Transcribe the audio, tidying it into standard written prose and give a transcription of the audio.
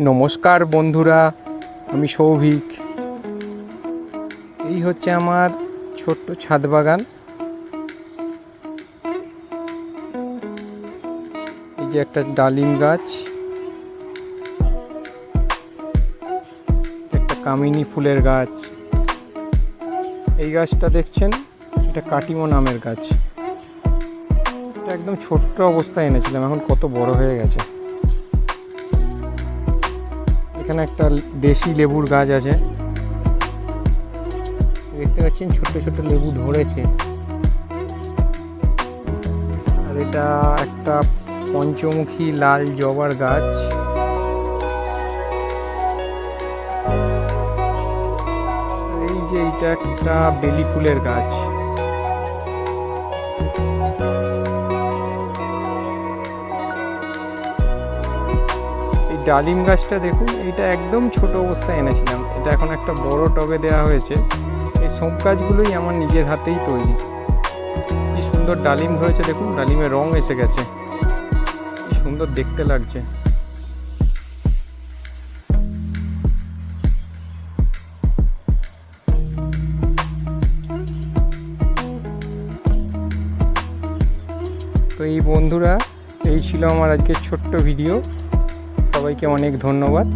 নমস্কার বন্ধুরা, আমি সৌভিক। এই হচ্ছে আমার ছোট্ট ছাদ বাগান। এই যে একটা ডালিম গাছ, একটা কামিনী ফুলের গাছ। এই গাছটা দেখছেন, এটা কাটিমো নামের গাছ। এটা একদম ছোট্ট অবস্থায় এনেছিলাম, এখন কত বড় হয়ে গেছে। এখানে একটা দেশি লেবুর গাছ আছে, দেখতে পাচ্ছেন ছোট ছোট লেবু ধরেছে। আর এটা একটা পঞ্চমুখী লাল জবার গাছ। এই যে এইটা একটা বেলি ফুলের গাছ। ডালিম গাছটা দেখুন, এটা একদম ছোট অবস্থায় এনেছিলাম, এটা এখন একটা বড় টবে দেওয়া হয়েছে। এই সব গাছগুলোই আমার নিজের হাতেই তৈরি। কি সুন্দর ডালিম ধরেছে দেখুন, ডালিমের রং এসে গেছে, কি সুন্দর দেখতে লাগছে। তো এই বন্ধুরা, এই ছিল আমার আজকের ছোট্ট ভিডিও। সবাইকে অনেক ধন্যবাদ।